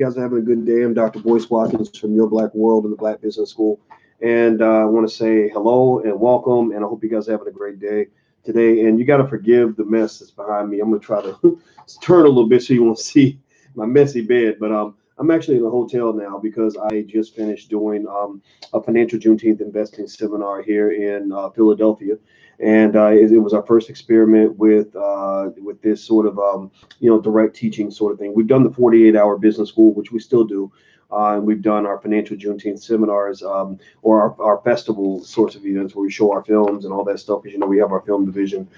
You guys are having a good day. I'm Dr. Boyce Watkins from Your Black World and the Black Business School. And I want to say hello and welcome. And I hope you guys are having a great day today. And you got to forgive the mess that's behind me. I'm going to try to turn a little bit so you won't see my messy bed. But I'm actually in a hotel now because I just finished doing a financial Juneteenth investing seminar here in Philadelphia. And it was our first experiment with this sort of direct teaching sort of thing. We've done the 48-hour business school, which we still do, and we've done our financial Juneteenth seminars or our festival sorts of events where we show our films and all that stuff. Because we have our film division.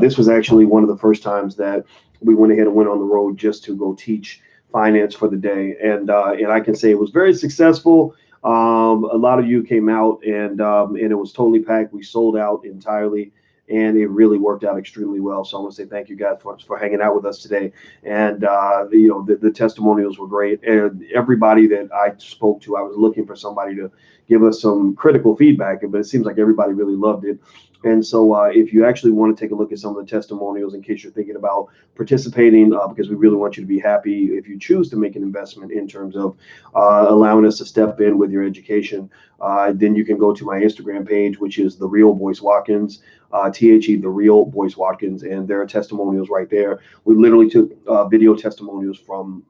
This was actually one of the first times that we went ahead and went on the road just to go teach finance for the day, and I can say it was very successful. A lot of you came out, and it was totally packed. We sold out entirely, and it really worked out extremely well. So I want to say thank you guys for hanging out with us today. And the testimonials were great, and everybody that I spoke to, I was looking for somebody to give us some critical feedback, but it seems like everybody really loved it. And so if you actually want to take a look at some of the testimonials in case you're thinking about participating, because we really want you to be happy if you choose to make an investment in terms of allowing us to step in with your education, then you can go to my Instagram page, which is The Real Boyce Watkins, THE, The Real Boyce Watkins, and there are testimonials right there. We literally took video testimonials from,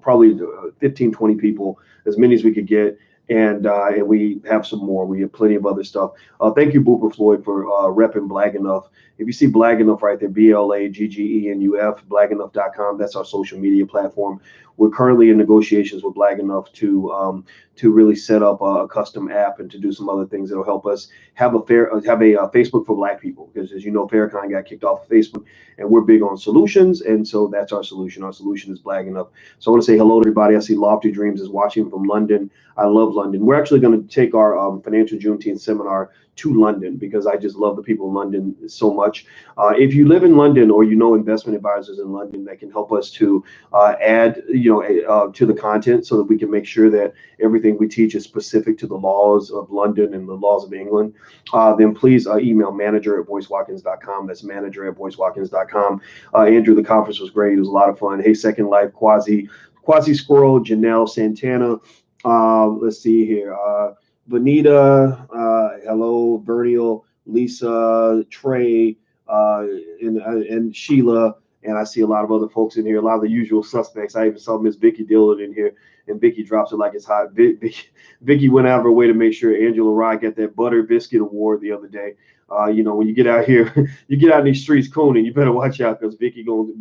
probably 15, 20 people, as many as we could get. And we have some more. We have plenty of other stuff. Thank you, Booper Floyd, for repping Blag Enough. If you see Blag Enough right there, BLAGGENUF, blagenough.com, that's our social media platform. We're currently in negotiations with Blag Enough to really set up a custom app and to do some other things that will help us have a Facebook for Black people. Because as you know, Farrakhan got kicked off of Facebook, and we're big on solutions, and so that's our solution. Our solution is Blag Enough. So I want to say hello to everybody. I see Lofty Dreams is watching from London. I love London. We're actually going to take our financial Juneteenth seminar to London because I just love the people in London so much. If you live in London or investment advisors in London that can help us to add to the content so that we can make sure that everything we teach is specific to the laws of London and the laws of England, then please email manager@boycewatkins.com. That's manager@boycewatkins.com. Andrew, the conference was great. It was a lot of fun. Hey, Second Life, Quasi Squirrel, Janelle Santana. Let's see here. Bonita, hello, Berniel, Lisa, Trey, and Sheila, and I see a lot of other folks in here, a lot of the usual suspects. I even saw Miss Vicky Dillon in here, and Vicky drops it like it's hot. Vicky went out of her way to make sure Angela Rye got that butter biscuit award the other day. When you get out here, you get out in these streets cooning, you better watch out because Vicky gonna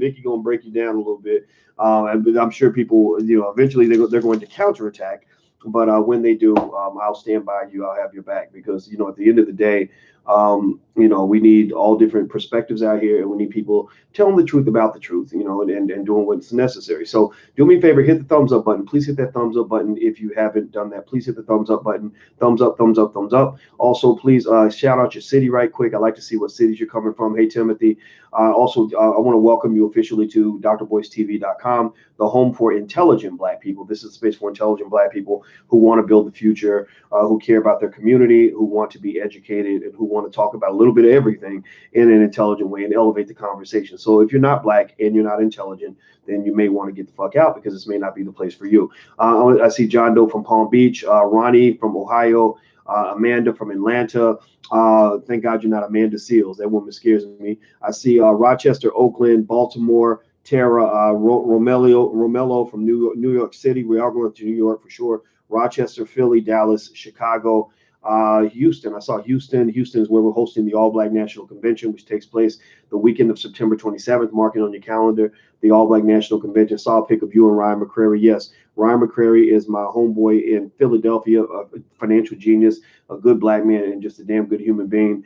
break you down a little bit. And I'm sure people, eventually they're going to counterattack. But when they do, I'll stand by you. I'll have your back because, at the end of the day, we need all different perspectives out here, and we need people telling the truth about the truth, and doing what's necessary. So do me a favor, hit the thumbs up button. Please hit that thumbs up button. If you haven't done that, please hit the thumbs up button. Thumbs up, thumbs up, thumbs up. Also, please shout out your city right quick. I like to see what cities you're coming from. Hey, Timothy. Also, I want to welcome you officially to drboycetv.com, the home for intelligent Black people. This is a space for intelligent Black people who want to build the future, who care about their community, who want to be educated, and who want to talk about a little bit of everything in an intelligent way and elevate the conversation. So if you're not Black and you're not intelligent, then you may want to get the fuck out because this may not be the place for you. I see John Doe from Palm Beach, Ronnie from Ohio, Amanda from Atlanta. Thank God you're not Amanda Seals. That woman scares me. I see Rochester, Oakland, Baltimore, Tara, Romello from New York City. We are going to New York for sure. Rochester, Philly, Dallas, Chicago, Houston. I saw Houston. Houston is where we're hosting the All Black National Convention, which takes place the weekend of September 27th. Mark it on your calendar. The All Black National Convention. Saw a pic of you and Ryan McCrary. Yes, Ryan McCrary is my homeboy in Philadelphia, a financial genius, a good Black man, and just a damn good human being.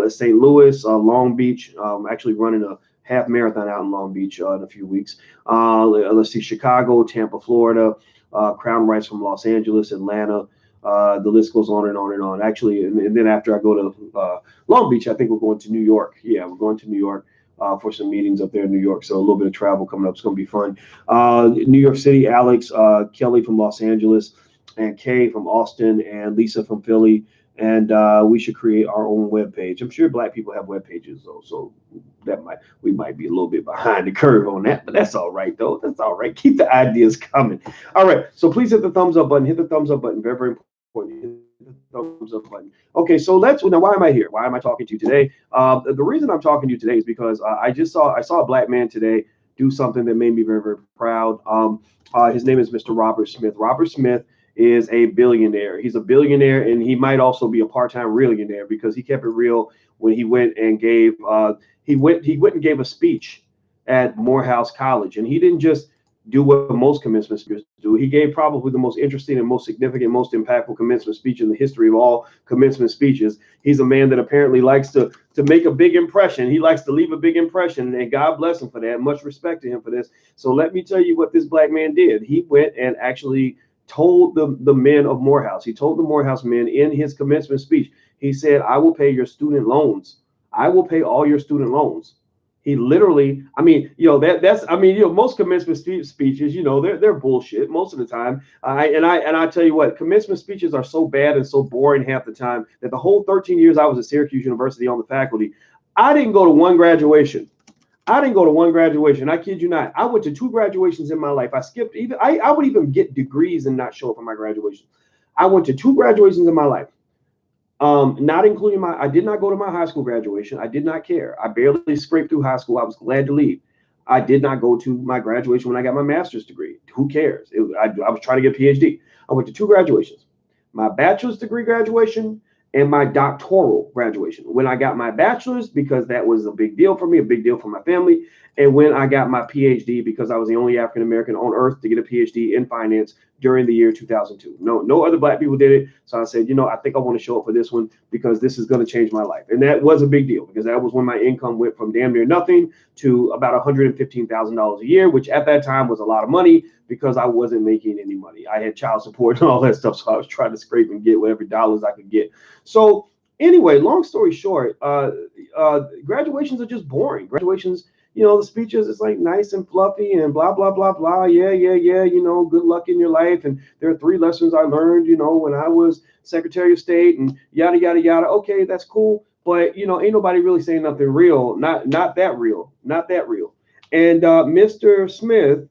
St. Louis, Long Beach. Actually running a half marathon out in Long Beach in a few weeks. Let's see, Chicago, Tampa, Florida, Crown Rights from Los Angeles, Atlanta. The list goes on and on and on. Actually, and then after I go to Long Beach, I think we're going to New York. Yeah, we're going to New York for some meetings up there in New York. So a little bit of travel coming up. It's going to be fun. New York City, Alex, Kelly from Los Angeles, and Kay from Austin, and Lisa from Philly, and we should create our own web page. I'm sure Black people have web pages though, so we might be a little bit behind the curve on that, but that's all right though. That's all right. Keep the ideas coming. All right, so please hit the thumbs up button. Hit the thumbs up button. Very, very important. Hit the thumbs up button. Okay, so now why am I here? Why am I talking to you today? The reason I'm talking to you today is because I saw a Black man today do something that made me very, very proud. His name is Mr. Robert Smith. Robert Smith is a billionaire. He's a billionaire, and he might also be a part-time millionaire because he kept it real when he went and gave he went and gave a speech at Morehouse College, and he didn't just do what most commencement speakers do. He gave probably the most interesting and most significant, most impactful commencement speech in the history of all commencement speeches. He's a man that apparently likes to make a big impression. He likes to leave a big impression, and God bless him for that. Much respect to him for this. So let me tell you what this Black man did. He went and actually told the men of Morehouse. He told the Morehouse men in his commencement speech, he said, I will pay your student loans. I will pay all your student loans. He literally, I mean, most commencement speeches, they're bullshit most of the time. I tell you what, commencement speeches are so bad and so boring half the time that the whole 13 years I was at Syracuse University on the faculty, I didn't go to one graduation. I kid you not. I went to 2 graduations in my life. I skipped I would even get degrees and not show up for my graduation. I went to 2 graduations in my life. Not including I did not go to my high school graduation. I did not care. I barely scraped through high school. I was glad to leave. I did not go to my graduation when I got my master's degree. Who cares? I was trying to get a PhD. I went to 2 graduations, my bachelor's degree graduation and my doctoral graduation. When I got my bachelor's, because that was a big deal for me, a big deal for my family. And when I got my PhD, because I was the only African-American on earth to get a PhD in finance during the year 2002. No other Black people did it. So I said, I think I want to show up for this one because this is going to change my life. And that was a big deal because that was when my income went from damn near nothing to about $115,000 a year, which at that time was a lot of money because I wasn't making any money. I had child support and all that stuff. So I was trying to scrape and get whatever dollars I could get. So anyway, long story short, graduations are just boring. Graduations, the speeches, it's like nice and fluffy and blah, blah, blah, blah. Yeah. Good luck in your life. And there are 3 lessons I learned, when I was Secretary of State and yada, yada, yada. Okay, that's cool. But, ain't nobody really saying nothing real. Not that real. And Mr. Smith,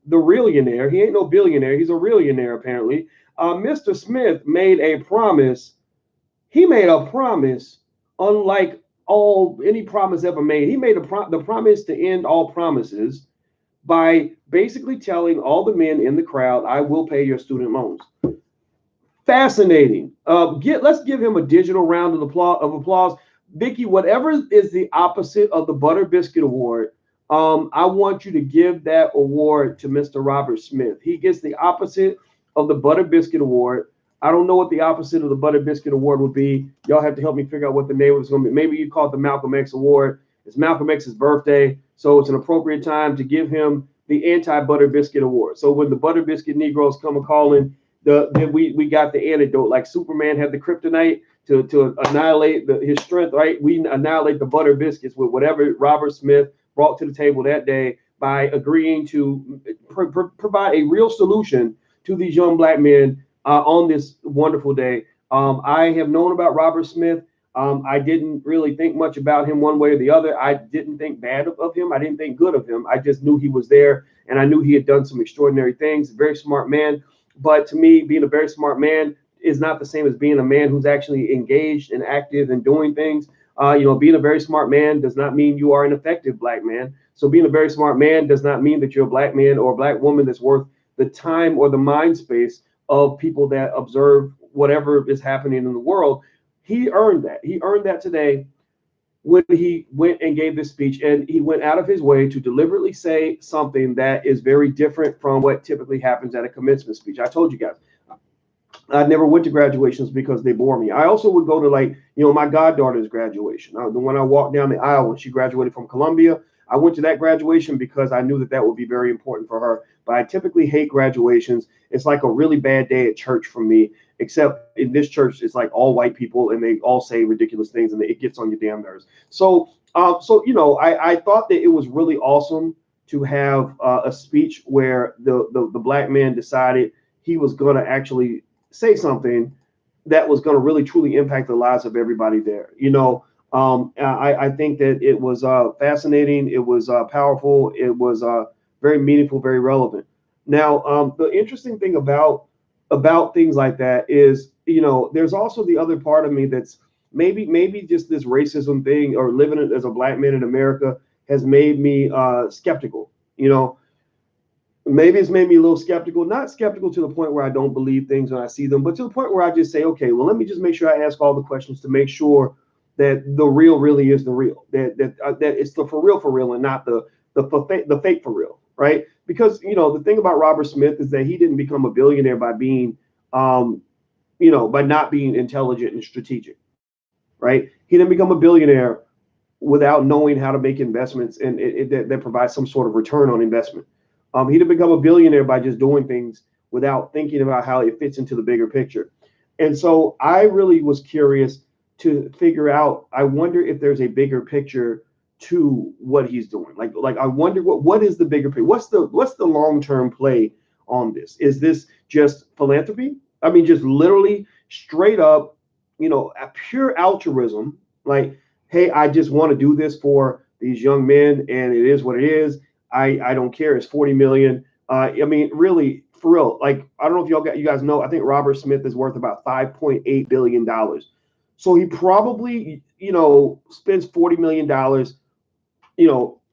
the realionaire, he ain't no billionaire. He's a realionaire, apparently. Mr. Smith made a promise. He made a promise unlike any promise ever made. He made the promise to end all promises by basically telling all the men in the crowd, I will pay your student loans. Fascinating. Let's give him a digital round of applause. Vicky, whatever is the opposite of the Butter Biscuit Award, I want you to give that award to Mr. Robert Smith. He gets the opposite of the Butter Biscuit Award. I don't know what the opposite of the Butter Biscuit Award would be. Y'all have to help me figure out what the name was going to be. Maybe you call it the Malcolm X Award. It's Malcolm X's birthday, so it's an appropriate time to give him the anti-Butter Biscuit Award. So when the Butter Biscuit Negroes come a calling, we got the antidote. Like Superman had the kryptonite to annihilate his strength, right? We annihilate the Butter Biscuits with whatever Robert Smith brought to the table that day by agreeing to provide a real solution to these young Black men on this wonderful day. I have known about Robert Smith. I didn't really think much about him one way or the other. I didn't think bad of him. I didn't think good of him. I just knew he was there, and I knew he had done some extraordinary things. Very smart man. But to me, being a very smart man is not the same as being a man who's actually engaged and active and doing things. Being a very smart man does not mean you are an effective Black man. So being a very smart man does not mean that you're a Black man or a Black woman that's worth the time or the mind space of people that observe whatever is happening in the world. He earned that. He earned that today when he went and gave this speech, and he went out of his way to deliberately say something that is very different from what typically happens at a commencement speech. I told you guys, I never went to graduations because they bore me. I also would go to my goddaughter's graduation. When I walked down the aisle when she graduated from Columbia, I went to that graduation because I knew that would be very important for her. But I typically hate graduations. It's like a really bad day at church for me, except in this church, it's like all white people and they all say ridiculous things and it gets on your damn nerves. So I thought that it was really awesome to have a speech where the Black man decided he was going to actually say something that was going to really truly impact the lives of everybody there. I think that it was fascinating. It was powerful. It was very meaningful, very relevant. Now, the interesting thing about things like that is, there's also the other part of me that's maybe just this racism thing, or living as a black man in America has made me skeptical. Maybe it's made me a little skeptical, not skeptical to the point where I don't believe things when I see them, but to the point where I just say, okay, well, let me just make sure I ask all the questions to make sure that the real really is the real, that it's the for real, and not the fake for real, right? Because the thing about Robert Smith is that he didn't become a billionaire by being, by not being intelligent and strategic, right? He didn't become a billionaire without knowing how to make investments and that provide some sort of return on investment. He didn't become a billionaire by just doing things without thinking about how it fits into the bigger picture. And so I really was curious to figure out, I wonder if there's a bigger picture to what he's doing. Like I wonder what is the bigger picture? What's the long-term play on this? Is this just philanthropy? I mean, just literally straight up, a pure altruism, like, hey, I just want to do this for these young men, and it is what it is. I don't care. It's 40 million. I mean, really, for real. Like, I don't know if you guys know. I think Robert Smith is worth about $5.8 billion. So he probably, spends $40 million,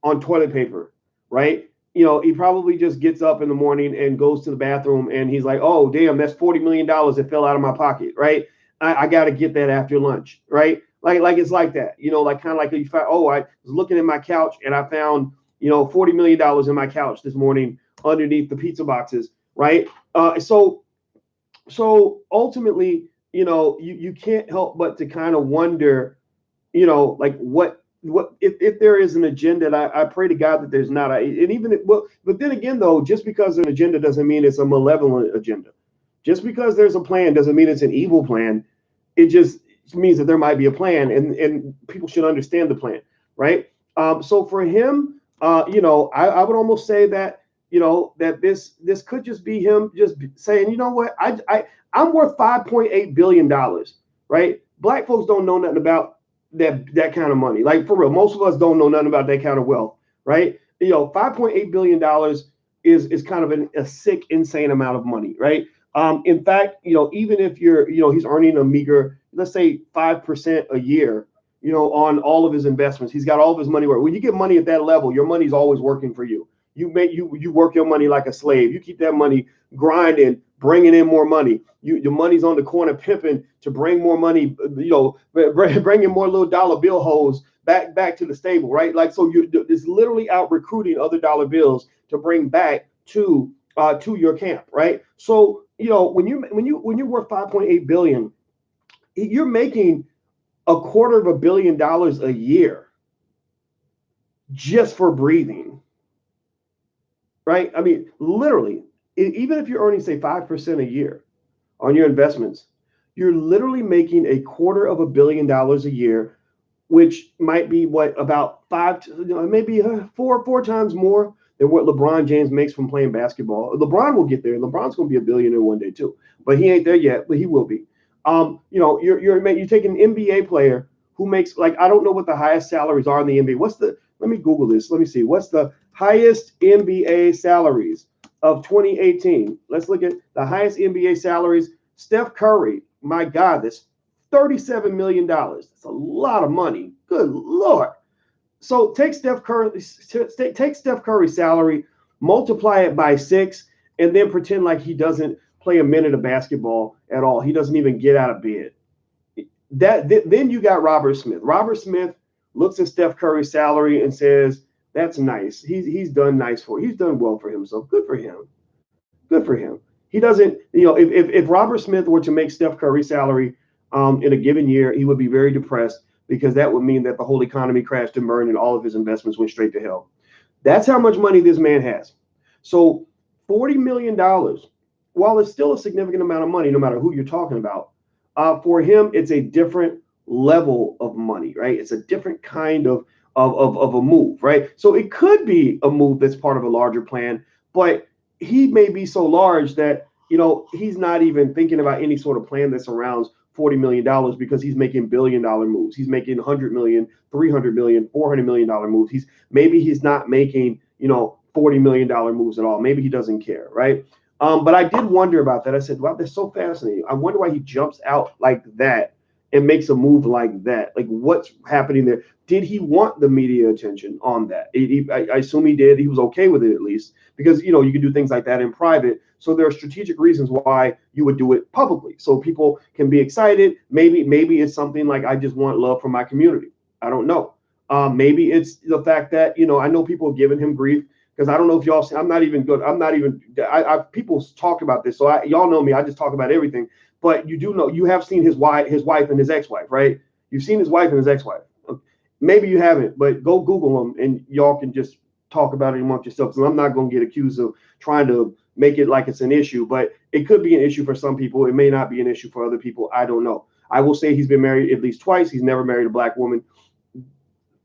on toilet paper, right? He probably just gets up in the morning and goes to the bathroom, and he's like, oh, damn, that's $40 million that fell out of my pocket, right? I got to get that after lunch, right? Like it's like that, like kind of like you find, oh, I was looking at my couch and I found, $40 million in my couch this morning underneath the pizza boxes, right? So ultimately, you can't help but to kind of wonder, like what if there is an agenda. And I pray to God that there's not. But then again, though, just because an agenda doesn't mean it's a malevolent agenda. Just because there's a plan doesn't mean it's an evil plan. It just means that there might be a plan, and people should understand the plan, right? So for him, I would almost say that, that this could just be him just saying, you know what, I'm worth $5.8 billion, right? Black folks don't know nothing about that kind of money. Like, for real, most of us don't know nothing about that kind of wealth, right? $5.8 billion is kind of a sick, insane amount of money, right? In fact, even if he's earning a meager, let's say 5% a year, on all of his investments, he's got all of his money work. When you get money at that level, your money's always working for you. You work your money like a slave. You keep that money grinding, bringing in more money. Your money's on the corner pimping to bring more money, bringing more little dollar bill holes back to the stable, right? Like, so it's literally out recruiting other dollar bills to bring back to your camp, right? So, when you're worth 5.8 billion, you're making $250 million a year just for breathing, right? I mean, literally, even if you're earning, say, 5% a year on your investments, you're literally making $250 million a year, which might be about maybe four times more than what LeBron James makes from playing basketball. LeBron will get there. LeBron's going to be a billionaire one day too, but he ain't there yet, but he will be. You take an NBA player who makes, like, I don't know what the highest salaries are in the NBA. Let me Google this. Let me see. What's the highest NBA salaries of 2018? Let's look at the highest NBA salaries. Steph Curry, my God, that's $37 million. That's a lot of money. Good Lord. So take Steph Curry's salary, multiply it by 6, and then pretend like he doesn't play a minute of basketball at all. He doesn't even get out of bed. Then you got Robert Smith. Robert Smith looks at Steph Curry's salary and says, "That's nice. He's done he's done well for himself. Good for him. Good for him." He doesn't, if Robert Smith were to make Steph Curry's salary in a given year, he would be very depressed, because that would mean that the whole economy crashed and burned and all of his investments went straight to hell. That's how much money this man has. So $40 million, while it's still a significant amount of money, no matter who you're talking about, for him, it's a different level of money, right? It's a different kind of a move, right? So it could be a move that's part of a larger plan, but he may be so large that, he's not even thinking about any sort of plan that surrounds $40 million because he's making billion-dollar moves. He's making 100 million, 300 million, $400 million moves. Maybe he's not making, $40 million moves at all. Maybe he doesn't care, right? But I did wonder about that. I said, wow, that's so fascinating. I wonder why he jumps out like that and makes a move like that. Like, what's happening there? Did he want the media attention on that? I assume he did. He was okay with it, at least, because, you can do things like that in private. So there are strategic reasons why you would do it publicly, so people can be excited. Maybe it's something like, I just want love from my community. I don't know. Maybe it's the fact that, I know people have given him grief, because I don't know if y'all see, I'm not even good. People talk about this. So y'all know me. I just talk about everything. But you do know, you have seen his wife and his ex-wife, right? You've seen his wife and his ex-wife. Maybe you haven't, but go Google them and y'all can just talk about it amongst yourselves. And I'm not going to get accused of trying to make it like it's an issue, but it could be an issue for some people. It may not be an issue for other people. I don't know. I will say he's been married at least twice. He's never married a black woman.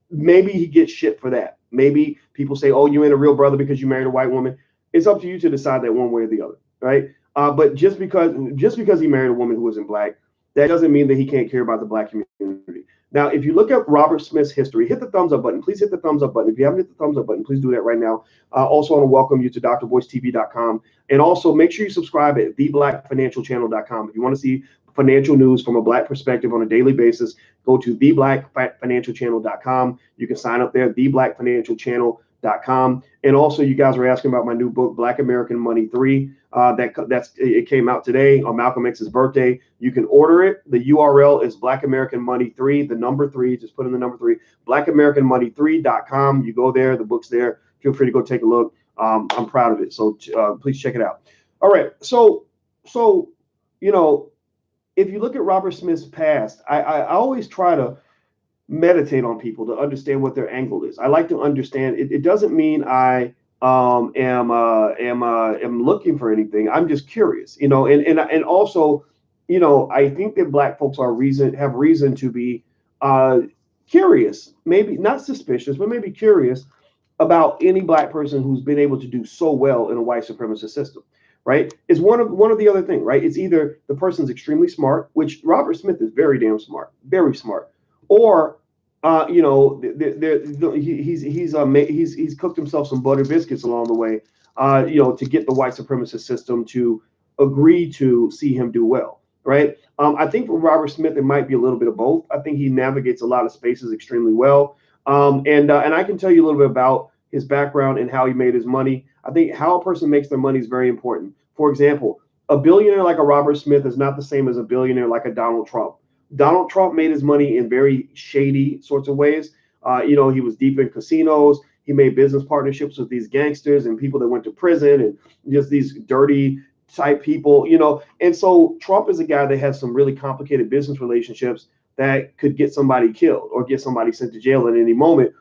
Maybe he gets shit for that. Maybe people say, oh, you ain't a real brother because you married a white woman. It's up to you to decide that one way or the other, right? But just because he married a woman who isn't black, that doesn't mean that he can't care about the black community. Now, if you look at Robert Smith's history, hit the thumbs up button. Please hit the thumbs up button. If you haven't hit the thumbs up button, please do that right now. Also, I want to welcome you to drboycetv.com. And also make sure you subscribe at theblackfinancialchannel.com. If you want to see financial news from a black perspective on a daily basis, go to theblackfinancialchannel.com. You can sign up there, theblackfinancialchannel.com. And also, you guys were asking about my new book, Black American Money 3. It came out today on Malcolm X's birthday. You can order it. The URL is Black American Money 3, the number 3. Just put in the number 3, blackAmericanMoney3.com. You go there. The book's there. Feel free to go take a look. I'm proud of it. So please check it out. All right. So if you look at Robert Smith's past, I always try to meditate on people to understand what their angle is. I like to understand. It doesn't mean I am looking for anything. I'm just curious, and also, I think that black folks have reason to be curious, maybe not suspicious, but maybe curious about any black person who's been able to do so well in a white supremacist system. Right? Is one of the other thing, right? It's either the person's extremely smart, which Robert Smith is very damn smart, very smart, or he's cooked himself some butter biscuits along the way, to get the white supremacist system to agree to see him do well, right? I think for Robert Smith, it might be a little bit of both. I think he navigates a lot of spaces extremely well, and I can tell you a little bit about his background and how he made his money. I think how a person makes their money is very important. For example, a billionaire like a Robert Smith is not the same as a billionaire like a Donald Trump. Donald Trump made his money in very shady sorts of ways. He was deep in casinos. He made business partnerships with these gangsters and people that went to prison and just these dirty type people, And so Trump is a guy that has some really complicated business relationships that could get somebody killed or get somebody sent to jail at any moment.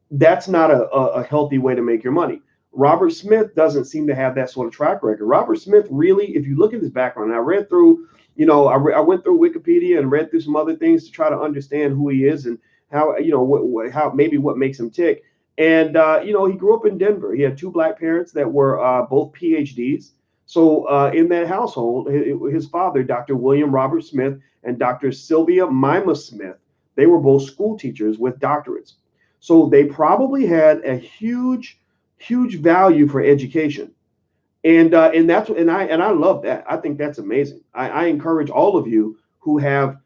That's not a healthy way to make your money. Robert Smith doesn't seem to have that sort of track record. Robert Smith really, if you look at his background, and I read through, I went through Wikipedia and read through some other things to try to understand who he is and how, what makes him tick. And, he grew up in Denver. He had two black parents that were both PhDs. So in that household, his father, Dr. William Robert Smith, and Dr. Sylvia Mima Smith, they were both school teachers with doctorates. So they probably had a huge value for education. And I love that. I think that's amazing. I encourage all of you who have,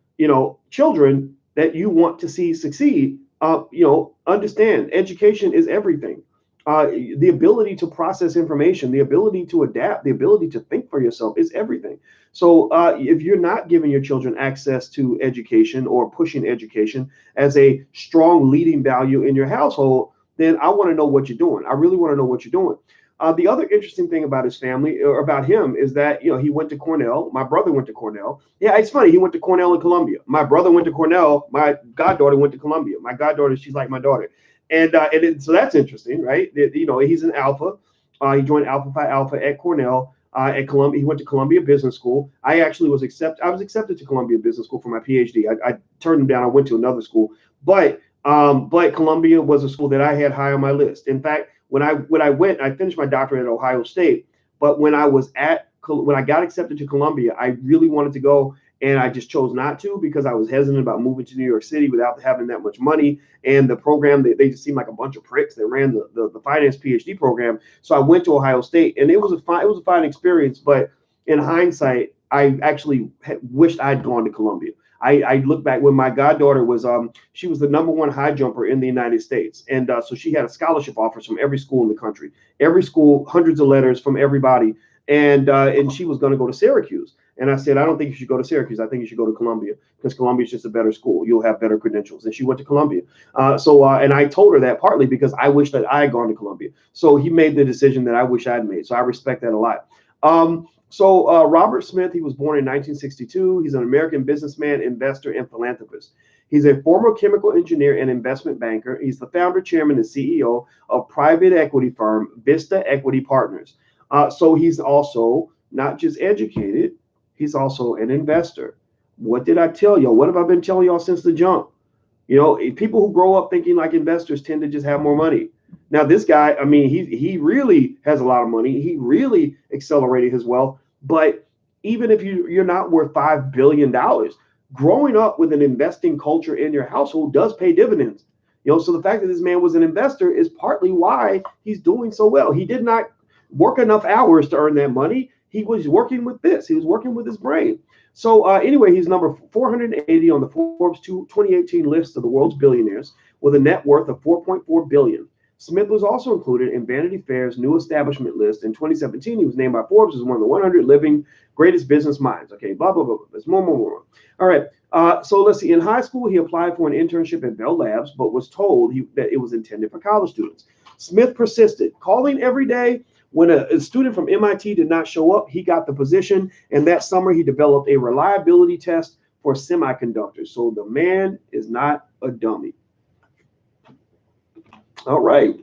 children that you want to see succeed, understand education is everything. The ability to process information, the ability to adapt, the ability to think for yourself is everything. So if you're not giving your children access to education or pushing education as a strong leading value in your household, then I want to know what you're doing. I really want to know what you're doing. The other interesting thing about his family or about him is that, he went to Cornell. My brother went to Cornell. Yeah, it's funny. He went to Cornell and Columbia. My brother went to Cornell. My goddaughter went to Columbia. My goddaughter, she's like my daughter. So that's interesting, right? He's an alpha. He joined Alpha Phi Alpha at Cornell. At Columbia, he went to Columbia Business School. I was accepted to Columbia Business School for my PhD. I turned him down. I went to another school, but Columbia was a school that I had high on my list. In fact, when I went, I finished my doctorate at Ohio State. But when I got accepted to Columbia, I really wanted to go. And I just chose not to because I was hesitant about moving to New York City without having that much money. And the program, they just seemed like a bunch of pricks that ran the finance PhD program. So I went to Ohio State, and it was a fine experience. But in hindsight, I actually wished I'd gone to Columbia. I look back when my goddaughter was she was the #1 high jumper in the United States, and so she had a scholarship offers from every school in the country, every school, hundreds of letters from everybody, and she was going to go to Syracuse. And I said, I don't think you should go to Syracuse. I think you should go to Columbia because Columbia is just a better school. You'll have better credentials. And she went to Columbia. And I told her that partly because I wish that I had gone to Columbia. So he made the decision that I wish I'd made. So I respect that a lot. Robert Smith, he was born in 1962. He's an American businessman, investor, and philanthropist. He's a former chemical engineer and investment banker. He's the founder, chairman, and CEO of private equity firm Vista Equity Partners. So he's also not just educated, he's also an investor. What did I tell y'all? What have I been telling y'all since the jump? You know, people who grow up thinking like investors tend to just have more money. Now, this guy, I mean, he really has a lot of money. He really accelerated his wealth. But even if you're not worth $5 billion, growing up with an investing culture in your household does pay dividends. You know, so the fact that this man was an investor is partly why he's doing so well. He did not work enough hours to earn that money. He was working with this. He was working with his brain. So anyway, he's number 480 on the Forbes 2018 list of the world's billionaires with a net worth of $4.4 billion. Smith was also included in Vanity Fair's new establishment list. In 2017, he was named by Forbes as one of the 100 living greatest business minds. Okay, blah, blah, blah. There's more. All right. So let's see. In high school, he applied for an internship at Bell Labs, but was told that it was intended for college students. Smith persisted, calling every day. When a student from MIT did not show up, he got the position. And that summer, he developed a reliability test for semiconductors. So the man is not a dummy. All right.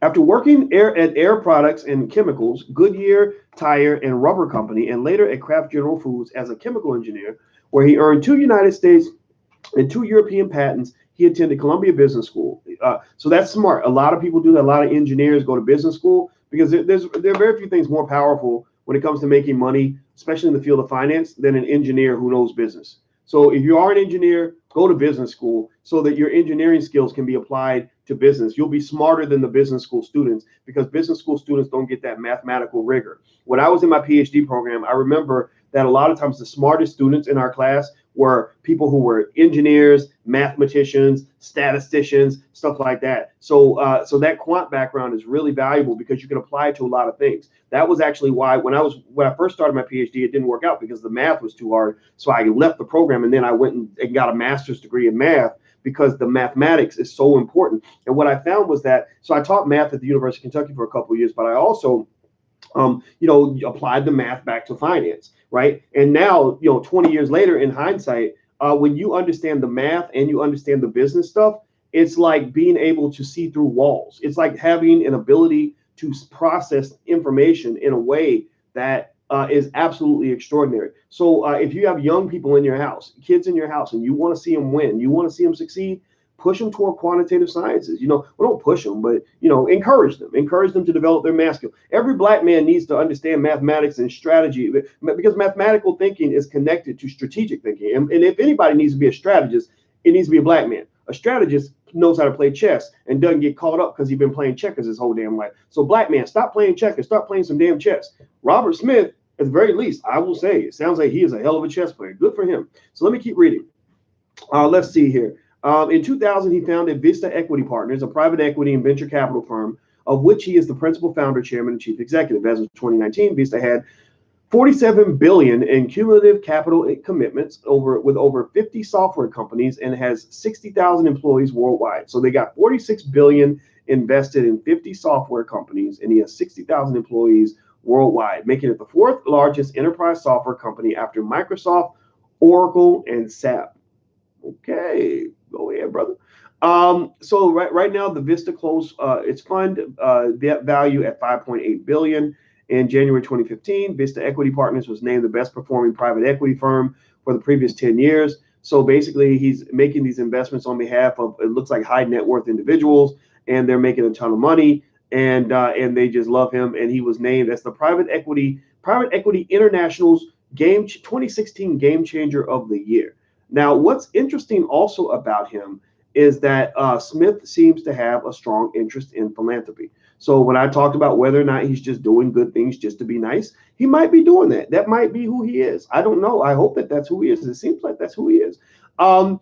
After working at Air Products and Chemicals, Goodyear Tire and Rubber Company, and later at Kraft General Foods as a chemical engineer, where he earned 2 United States and 2 European patents, he attended Columbia Business School. So that's smart. A lot of people do that. A lot of engineers go to business school because there are very few things more powerful when it comes to making money, especially in the field of finance, than an engineer who knows business. So if you are an engineer, go to business school so that your engineering skills can be applied to business. You'll be smarter than the business school students because business school students don't get that mathematical rigor. When I was in my PhD program, I remember that a lot of times the smartest students in our class were people who were engineers, mathematicians, statisticians, stuff like that. So that quant background is really valuable because you can apply it to a lot of things. That was actually why when I first started my PhD, it didn't work out because the math was too hard. So I left the program and then I went and got a master's degree in math because the mathematics is so important. And what I found was that, so I taught math at the University of Kentucky for a couple of years, but I also applied the math back to finance, right? And now, 20 years later, in hindsight, when you understand the math and you understand the business stuff, it's like being able to see through walls. It's like having an ability to process information in a way that is absolutely extraordinary. So if you have young people in your house, kids in your house, and you want to see them win, you want to see them succeed, push them toward quantitative sciences. Well, don't push them, but encourage them to develop their math skill. Every black man needs to understand mathematics and strategy because mathematical thinking is connected to strategic thinking. And if anybody needs to be a strategist, it needs to be a black man. A strategist knows how to play chess and doesn't get caught up because he's been playing checkers his whole damn life. So black man, stop playing checkers, start playing some damn chess. Robert Smith, at the very least, I will say, it sounds like he is a hell of a chess player. Good for him. So let me keep reading. Let's see here. In 2000, he founded Vista Equity Partners, a private equity and venture capital firm, of which he is the principal founder, chairman, and chief executive. As of 2019, Vista had $47 billion in cumulative capital commitments with over 50 software companies and has 60,000 employees worldwide. So they got $46 billion invested in 50 software companies, and he has 60,000 employees worldwide, making it the 4th largest enterprise software company after Microsoft, Oracle, and SAP. Okay, go ahead, brother. So right now, the Vista closed its fund value at $5.8 billion. In January 2015, Vista Equity Partners was named the best performing private equity firm for the previous 10 years. So basically, he's making these investments on behalf of, it looks like, high net worth individuals, and they're making a ton of money, and they just love him. And he was named as the Private Equity International's 2016 Game Changer of the Year. Now, what's interesting also about him is that Smith seems to have a strong interest in philanthropy. So when I talked about whether or not he's just doing good things just to be nice, he might be doing that. That might be who he is. I don't know. I hope that that's who he is. It seems like that's who he is. So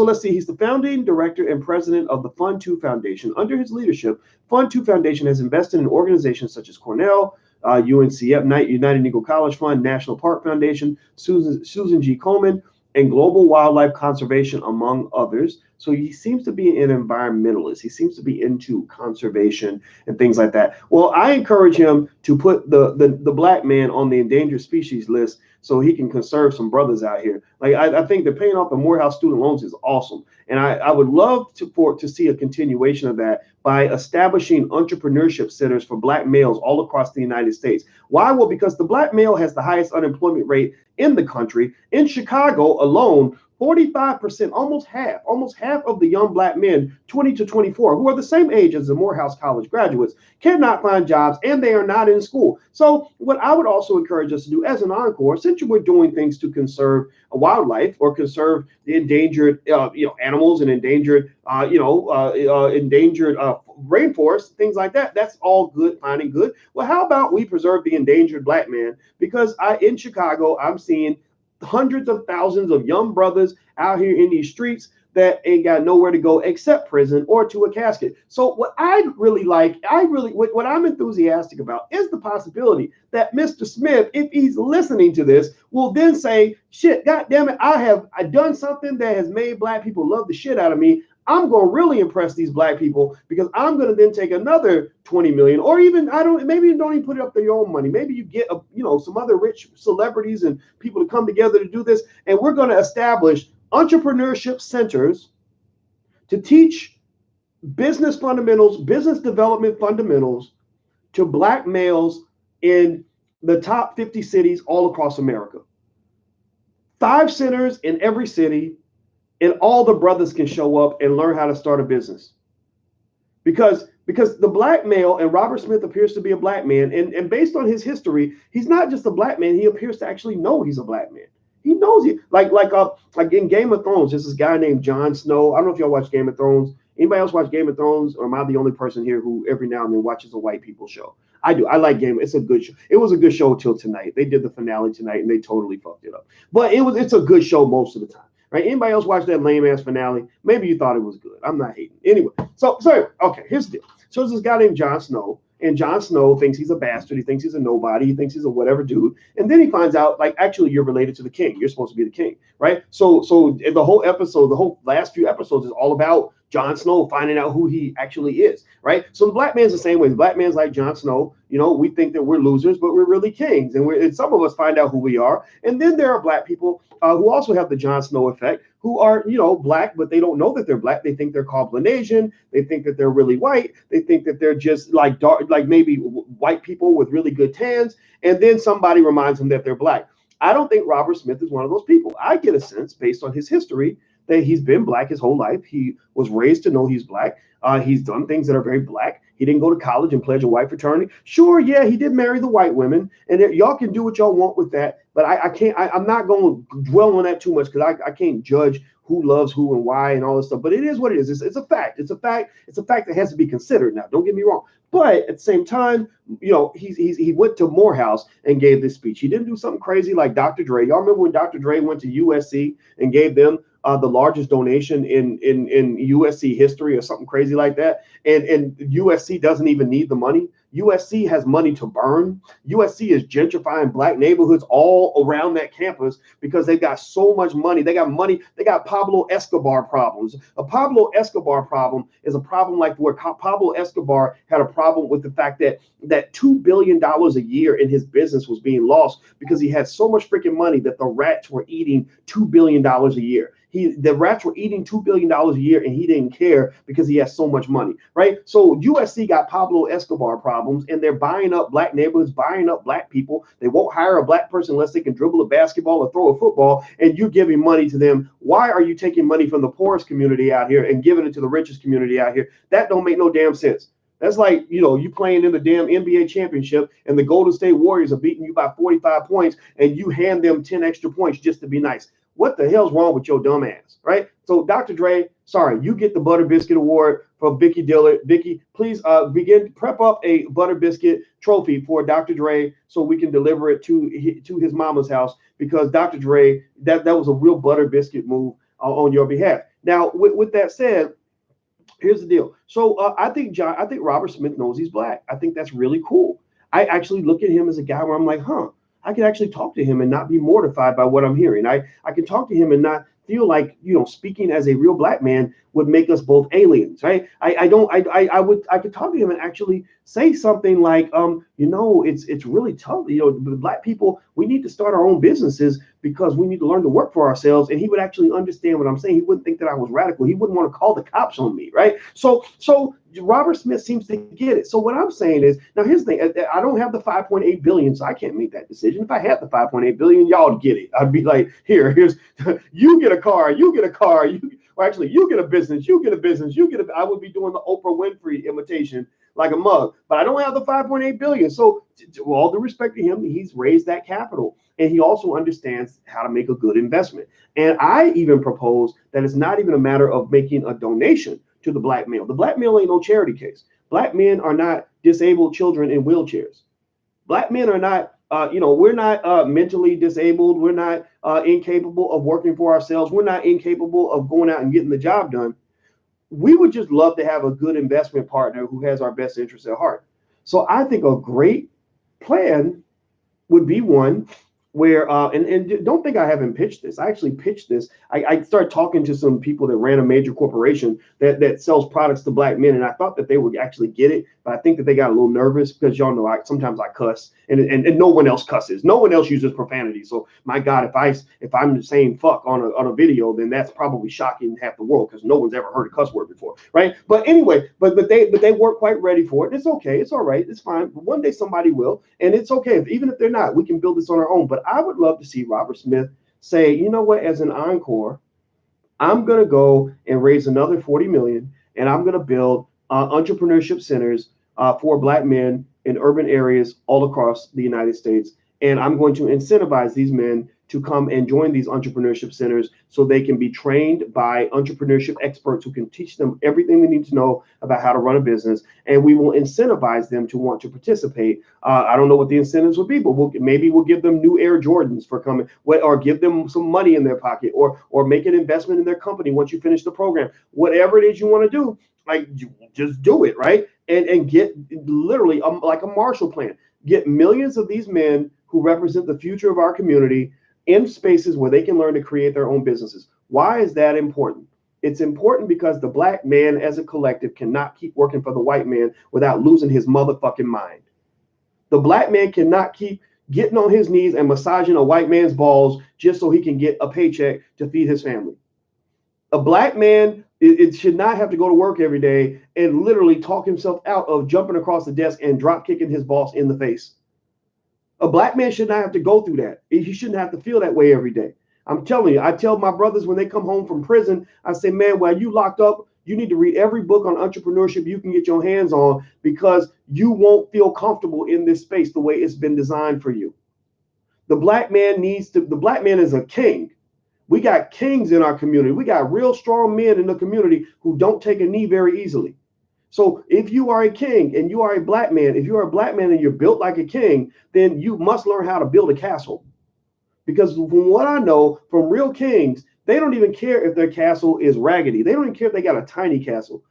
let's see. He's the founding director and president of the Fund 2 Foundation. Under his leadership, Fund 2 Foundation has invested in organizations such as Cornell, UNCF, United Negro College Fund, National Park Foundation, Susan G. Komen, and Global Wildlife Conservation, among others. So he seems to be an environmentalist. He seems to be into conservation and things like that. Well, I encourage him to put the black man on the endangered species list so he can conserve some brothers out here. Like I think that paying off the Morehouse student loans is awesome. And I would love to see a continuation of that by establishing entrepreneurship centers for black males all across the United States. Why? Well, because the black male has the highest unemployment rate in the country. In Chicago alone, 45%, almost half of the young black men, 20 to 24, who are the same age as the Morehouse College graduates, cannot find jobs, and they are not in school. So what I would also encourage us to do as an encore, since we're doing things to conserve wildlife or conserve the endangered animals and endangered rainforests, things like that, that's all good, fine and good. Well, how about we preserve the endangered black man? Because in Chicago, I'm seeing hundreds of thousands of young brothers out here in these streets that ain't got nowhere to go except prison or to a casket. So what what I'm enthusiastic about is the possibility that Mr. Smith, if he's listening to this, will then say, shit, God damn it, I've done something that has made black people love the shit out of me. I'm going to really impress these black people because I'm going to then take another 20 million, or even, maybe you don't even put it up to your own money. Maybe you get, some other rich celebrities and people to come together to do this. And we're going to establish entrepreneurship centers to teach business fundamentals, business development fundamentals to black males in the top 50 cities all across America. 5 centers in every city. And all the brothers can show up and learn how to start a business. Because the black male, and Robert Smith appears to be a black man, and based on his history, he's not just a black man, he appears to actually know he's a black man. He knows it. Like in Game of Thrones, there's this guy named Jon Snow. I don't know if y'all watch Game of Thrones. Anybody else watch Game of Thrones? Or am I the only person here who every now and then watches a white people show? I do. I like Game. It's a good show. It was a good show till tonight. They did the finale tonight and they totally fucked it up. But it's a good show most of the time. Right? Anybody else watch that lame ass finale? Maybe you thought it was good. I'm not hating. Anyway, so okay, here's the deal. So there's this guy named Jon Snow, and Jon Snow thinks he's a bastard. He thinks he's a nobody. He thinks he's a whatever dude. And then he finds out, like, actually, you're related to the king. You're supposed to be the king, right? So the whole episode, the whole last few episodes is all about Jon Snow finding out who he actually is, right? So the black man's the same way. The black man's like Jon Snow. We think that we're losers, but we're really kings. And some of us find out who we are. And then there are black people who also have the Jon Snow effect, who are, black, but they don't know that they're black. They think they're Caucasian. They think that they're really white. They think that they're just like dark, like maybe white people with really good tans. And then somebody reminds them that they're black. I don't think Robert Smith is one of those people. I get a sense based on his history that he's been black his whole life. He was raised to know he's black. He's done things that are very black. He didn't go to college and pledge a white fraternity. Sure, yeah, he did marry the white women, and y'all can do what y'all want with that. But I can't. I'm not going to dwell on that too much because I can't judge who loves who and why and all this stuff. But it is what it is. It's a fact. It's a fact. It's a fact that has to be considered. Now, don't get me wrong. But at the same time, he went to Morehouse and gave this speech. He didn't do something crazy like Dr. Dre. Y'all remember when Dr. Dre went to USC and gave them the largest donation in USC history or something crazy like that. And USC doesn't even need the money. USC has money to burn. USC is gentrifying black neighborhoods all around that campus because they've got so much money. They got money. They got Pablo Escobar problems. A Pablo Escobar problem is a problem like where Pablo Escobar had a problem with the fact that $2 billion a year in his business was being lost because he had so much freaking money that the rats were eating $2 billion a year. The rats were eating $2 billion a year and he didn't care because he has so much money, right? So USC got Pablo Escobar problems and they're buying up black neighborhoods, buying up black people. They won't hire a black person unless they can dribble a basketball or throw a football, and you're giving money to them. Why are you taking money from the poorest community out here and giving it to the richest community out here? That don't make no damn sense. That's like, you playing in the damn NBA championship and the Golden State Warriors are beating you by 45 points and you hand them 10 extra points just to be nice. What the hell's wrong with your dumb ass, right? So Dr. Dre, sorry, you get the Butter Biscuit Award for Vicky Dillard. Vicky, please prep up a Butter Biscuit trophy for Dr. Dre so we can deliver it to his mama's house, because Dr. Dre, that was a real Butter Biscuit move on your behalf. Now, with that said, here's the deal. So I think Robert Smith knows he's black. I think that's really cool. I actually look at him as a guy where I'm like, I can actually talk to him and not be mortified by what I'm hearing. I can talk to him and not feel like, speaking as a real black man would make us both aliens, right? I could talk to him and actually say something like, it's really tough. Black people, we need to start our own businesses because we need to learn to work for ourselves. And he would actually understand what I'm saying. He wouldn't think that I was radical. He wouldn't want to call the cops on me, right? So Robert Smith seems to get it. So what I'm saying is, now here's the thing, I don't have the 5.8 billion, so I can't make that decision. If I had the 5.8 billion, y'all get it. I'd be like, here's you get a car, you get a car, you get a business, I would be doing the Oprah Winfrey imitation like a mug, but I don't have the 5.8 billion. So to all due respect to him, he's raised that capital, and he also understands how to make a good investment. And I even propose that it's not even a matter of making a donation to the black male. The black male ain't no charity case. Black men are not disabled children in wheelchairs. Black men are not, we're not mentally disabled. We're not incapable of working for ourselves. We're not incapable of going out and getting the job done. We would just love to have a good investment partner who has our best interests at heart. So I think a great plan would be one where, and don't think I haven't pitched this. I actually pitched this. I started talking to some people that ran a major corporation that sells products to black men, and I thought that they would actually get it, but I think that they got a little nervous because y'all know sometimes I cuss, and no one else cusses. No one else uses profanity. So my God, if I'm saying fuck on a video, then that's probably shocking half the world because no one's ever heard a cuss word before, right? But anyway, but they weren't quite ready for it. It's okay. It's all right. It's fine. But one day somebody will, and it's okay. Even if they're not, we can build this on our own. But I would love to see Robert Smith say, you know what, as an encore, I'm going to go and raise another 40 million, and I'm going to build entrepreneurship centers for black men in urban areas all across the United States. And I'm going to incentivize these men to come and join these entrepreneurship centers so they can be trained by entrepreneurship experts who can teach them everything they need to know about how to run a business. And we will incentivize them to want to participate. I don't know what the incentives would be, but maybe we'll give them new Air Jordans for coming, or give them some money in their pocket, or make an investment in their company once you finish the program. Whatever it is you want to do, like, just do it, right? And get literally like a Marshall Plan. Get millions of these men who represent the future of our community in spaces where they can learn to create their own businesses. Why is that important? It's important because the black man as a collective cannot keep working for the white man without losing his motherfucking mind. The black man cannot keep getting on his knees and massaging a white man's balls just so he can get a paycheck to feed his family. A black man, it should not have to go to work every day and literally talk himself out of jumping across the desk and drop kicking his boss in the face. A black man should not have to go through that. He shouldn't have to feel that way every day. I'm telling you, I tell my brothers when they come home from prison, I say, man, while you locked up, you need to read every book on entrepreneurship you can get your hands on, because you won't feel comfortable in this space the way it's been designed for you. The black man is a king. We got kings in our community. We got real strong men in the community who don't take a knee very easily. So if you are a king and you are a black man, if you are a black man and you're built like a king, then you must learn how to build a castle. Because from what I know from real kings, they don't even care if their castle is raggedy. They don't even care if they got a tiny castle.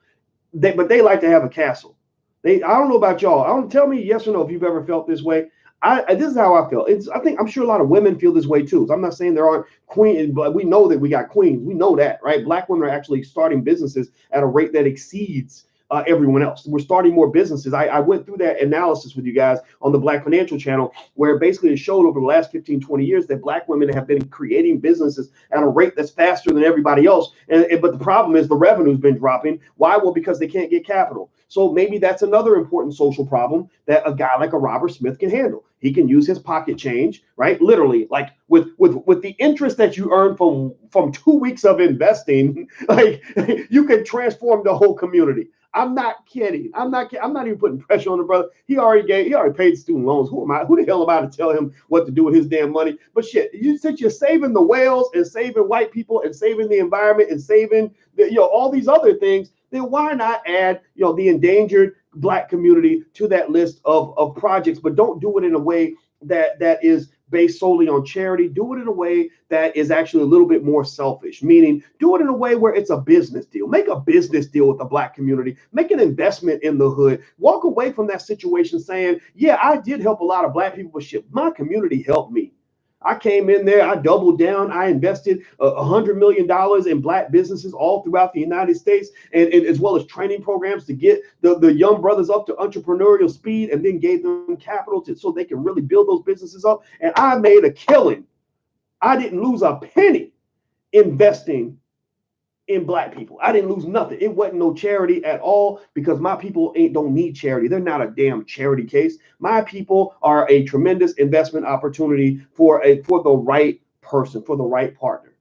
But they like to have a castle. I don't know about y'all. Tell me yes or no if you've ever felt this way. This is how I feel. I'm sure a lot of women feel this way too. So I'm not saying there aren't queens, but we know that we got queens. We know that, right? Black women are actually starting businesses at a rate that exceeds everyone else. We're starting more businesses. I went through that analysis with you guys on the Black Financial Channel, where basically it showed over the last 15, 20 years that black women have been creating businesses at a rate that's faster than everybody else. But the problem is the revenue's been dropping. Why? Well, because they can't get capital. So maybe that's another important social problem that a guy like a Robert Smith can handle. He can use his pocket change, right? Literally, like with the interest that you earn from 2 weeks of investing, like you can transform the whole community. I'm not kidding. I'm not even putting pressure on the brother. He already paid student loans. Who am I? Who the hell am I to tell him what to do with his damn money? But shit, since you're saving the whales and saving white people and saving the environment and saving all these other things, then why not add the endangered Black community to that list of projects? But don't do it in a way that is based solely on charity. Do it in a way that is actually a little bit more selfish, meaning do it in a way where it's a business deal. Make a business deal with the Black community. Make an investment in the hood. Walk away from that situation saying, yeah, I did help a lot of Black people, but shit, my community helped me. I came in there, I doubled down, I invested $100 million in Black businesses all throughout the United States, and as well as training programs to get the young brothers up to entrepreneurial speed, and then gave them capital so they can really build those businesses up. And I made a killing. I didn't lose a penny investing in Black people. I didn't lose nothing. It wasn't no charity at all, because my people don't need charity. They're not a damn charity case. My people are a tremendous investment opportunity for the right person, for the right partner.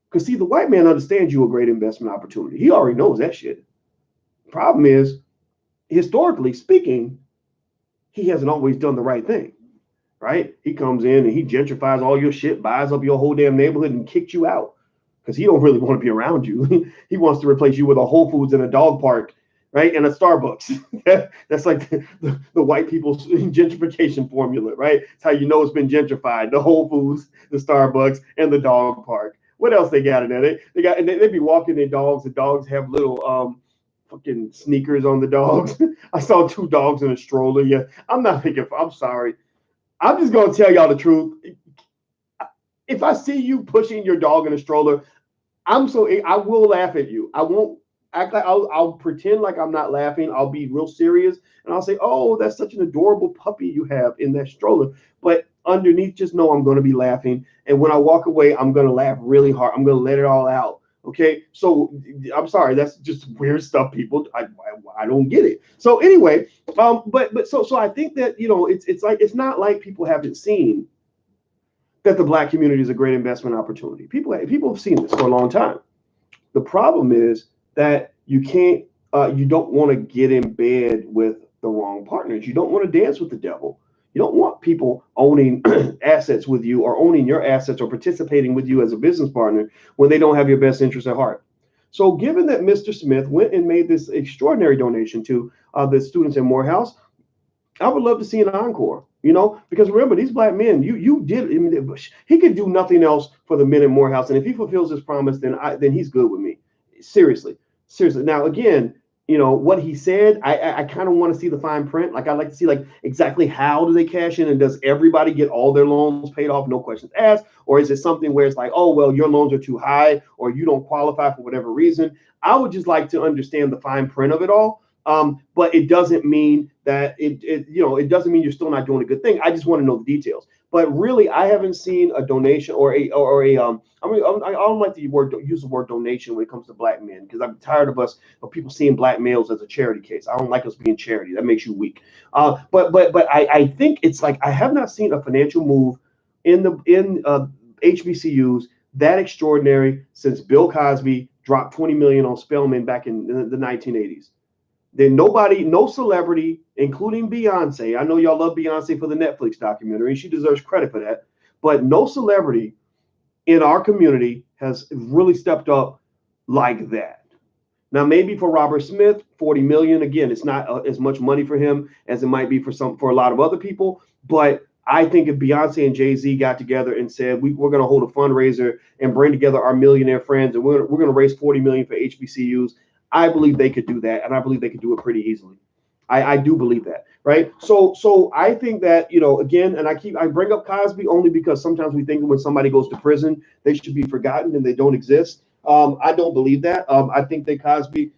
Because see, the white man understands you a great investment opportunity. He already knows that shit. Problem is, historically speaking, he hasn't always done the right thing. Right? He comes in and he gentrifies all your shit, buys up your whole damn neighborhood, and kicks you out. Because he don't really want to be around you. He wants to replace you with a Whole Foods and a dog park, right? And a Starbucks. That's like the white people's gentrification formula, right? It's how you know it's been gentrified. The Whole Foods, the Starbucks, and the dog park. What else they got in there? They be walking their dogs. The dogs have little fucking sneakers on the dogs. I saw 2 dogs in a stroller. Yeah, I'm sorry. I'm just gonna tell y'all the truth. If I see you pushing your dog in a stroller, I will laugh at you. I won't act like I'll pretend like I'm not laughing. I'll be real serious and I'll say, "Oh, that's such an adorable puppy you have in that stroller." But underneath, just know I'm going to be laughing. And when I walk away, I'm going to laugh really hard. I'm going to let it all out. Okay, so I'm sorry. That's just weird stuff, people. I don't get it. So anyway, so I think that it's not like people haven't seen that the Black community is a great investment opportunity. People have seen this for a long time. The problem is that you don't want to get in bed with the wrong partners. You don't want to dance with the devil. You don't want people owning assets with you, or owning your assets, or participating with you as a business partner when they don't have your best interest at heart. So given that Mr. Smith went and made this extraordinary donation to the students in Morehouse, I would love to see an encore, because remember, these Black men, he could do nothing else for the men in Morehouse. And if he fulfills his promise, then he's good with me. Seriously. Now, again, what he said, I kind of want to see the fine print. Like, I'd like to see exactly how do they cash in, and does everybody get all their loans paid off, no questions asked? Or is it something where it's like, oh, well, your loans are too high, or you don't qualify for whatever reason? I would just like to understand the fine print of it all. But it doesn't mean that it doesn't mean you're still not doing a good thing. I just want to know the details. But really, I haven't seen a donation or a I don't like to use the word donation when it comes to Black men, because I'm tired of people seeing Black males as a charity case. I don't like us being charity. That makes you weak. But I think it's like, I have not seen a financial move in HBCUs that extraordinary since Bill Cosby dropped $20 million on Spelman back in the 1980s. Then no celebrity, including Beyonce. I know y'all love Beyonce for the Netflix documentary, and she deserves credit for that. But no celebrity in our community has really stepped up like that. Now, maybe for Robert Smith, 40 million. Again, it's not as much money for him as it might be for a lot of other people. But I think if Beyonce and Jay-Z got together and said, we're going to hold a fundraiser and bring together our millionaire friends, and we're going to raise 40 million for HBCUs, I believe they could do that, and I believe they could do it pretty easily. I do believe that, right? So I think that, again, and I bring up Cosby only because sometimes we think when somebody goes to prison, they should be forgotten and they don't exist. I don't believe that. I think that Cosby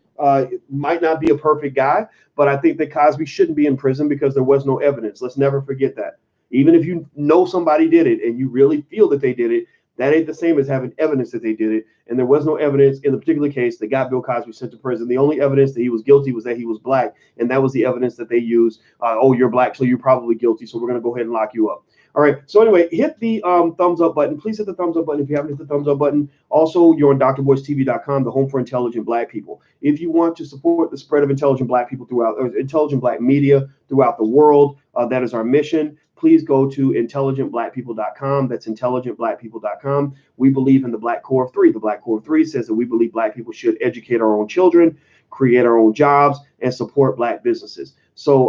might not be a perfect guy, but I think that Cosby shouldn't be in prison because there was no evidence. Let's never forget that. Even if you know somebody did it and you really feel that they did it, that ain't the same as having evidence that they did it. And there was no evidence in the particular case that got Bill Cosby sent to prison. The only evidence that he was guilty was that he was Black. And that was the evidence that they used. Oh, you're Black, so you're probably guilty. So we're going to go ahead and lock you up. All right. So anyway, hit the thumbs up button. Please hit the thumbs up button if you haven't hit the thumbs up button. Also, you're on drboycetv.com, the home for intelligent Black people. If you want to support the spread of intelligent Black people throughout, or intelligent Black media throughout the world, that is our mission. Please go to intelligentblackpeople.com. That's intelligentblackpeople.com. We believe in the Black Core of Three. The Black Core of Three says that we believe Black people should educate our own children, create our own jobs, and support Black businesses. So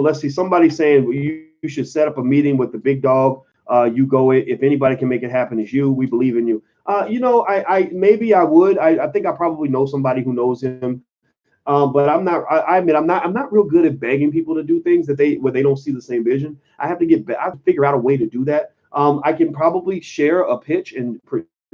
let's see. Somebody saying, well, you should set up a meeting with the big dog. You go it. If anybody can make it happen, it's you. We believe in you. I maybe I would. I think I probably know somebody who knows him. But I'm not. I admit I'm not. I'm not real good at begging people to do things where they don't see the same vision. I have to figure out a way to do that. I can probably share a pitch and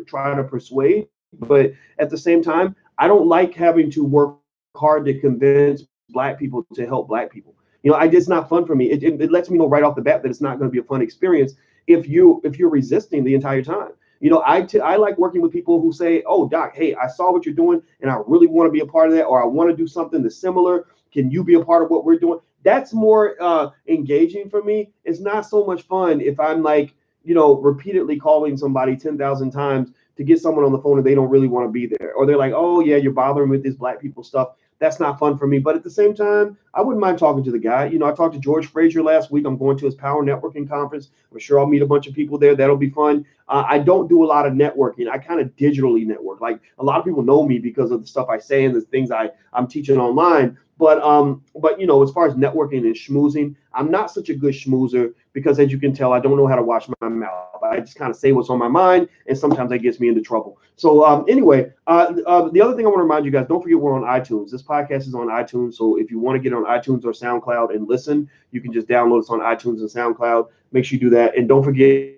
try to persuade, but at the same time, I don't like having to work hard to convince Black people to help Black people. It's not fun for me. It lets me know right off the bat that it's not going to be a fun experience if you're resisting the entire time. I like working with people who say, "Oh, Doc, hey, I saw what you're doing, and I really want to be a part of that, or I want to do something that's similar. Can you be a part of what we're doing?" That's more engaging for me. It's not so much fun if I'm like, repeatedly calling somebody 10,000 times to get someone on the phone and they don't really want to be there, or they're like, "Oh yeah, you're bothering with this Black people stuff." That's not fun for me. But at the same time, I wouldn't mind talking to the guy. I talked to George Frazier last week. I'm going to his Power Networking conference. I'm sure I'll meet a bunch of people there. That'll be fun. I don't do a lot of networking. I kind of digitally network. Like a lot of people know me because of the stuff I say and the things I'm teaching online. But as far as networking and schmoozing, I'm not such a good schmoozer because, as you can tell, I don't know how to watch my mouth. I just kind of say what's on my mind, and sometimes that gets me into trouble. So anyway, the other thing I want to remind you guys, don't forget we're on iTunes. This podcast is on iTunes, so if you want to get on iTunes or SoundCloud and listen, you can just download us on iTunes and SoundCloud. Make sure you do that, and don't forget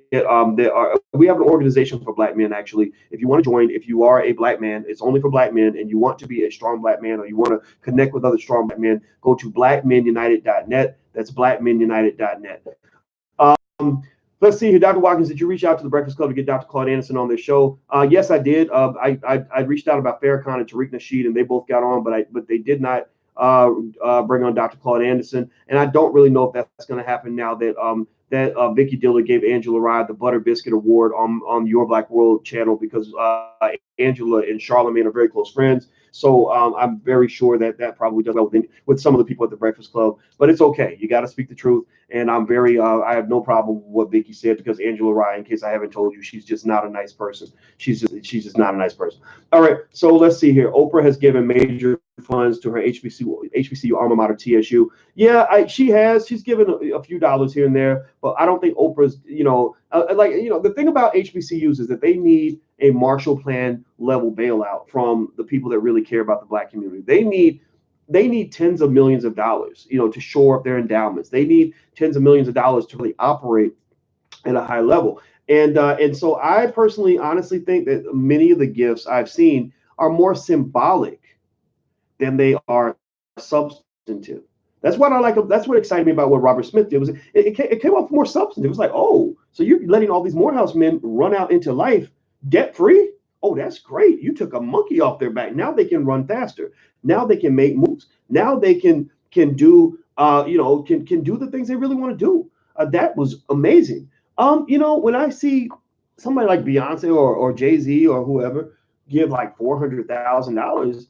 we have an organization for Black men. Actually, if you want to join, if you are a Black man, it's only for Black men, and you want to be a strong Black man, or you want to connect with other strong Black men, go to blackmenunited.net. That's blackmenunited.net. Let's see here, Dr. Watkins, did you reach out to the Breakfast Club to get Dr. Claude Anderson on their show? Yes, I did. I reached out about Farrakhan and Tariq Nasheed, and they both got on, but they did not bring on Dr. Claude Anderson, and I don't really know if that's going to happen now that Vicky Diller gave Angela Rye the Butter Biscuit Award on Your Black World channel because Angela and Charlamagne are very close friends. So I'm very sure that probably does well with some of the people at the Breakfast Club. But it's okay. You got to speak the truth. And I have no problem with what Vicky said because Angela Rye, in case I haven't told you, she's just not a nice person. She's just not a nice person. All right. So let's see here. Oprah has given major funds to her HBCU alma mater, TSU. Yeah, she has. She's given a few dollars here and there, but I don't think Oprah's, the thing about HBCUs is that they need a Marshall Plan level bailout from the people that really care about the Black community. They need tens of millions of dollars, to shore up their endowments. They need tens of millions of dollars to really operate at a high level. And so I personally, honestly think that many of the gifts I've seen are more symbolic than they are substantive. That's what I like. That's what excited me about what Robert Smith did. It came off more substantive. It was like, oh, so you're letting all these Morehouse men run out into life debt free? Oh, that's great. You took a monkey off their back. Now they can run faster. Now they can make moves. Now they can do can do the things they really want to do. That was amazing. When I see somebody like Beyonce or Jay-Z or whoever give like $400,000,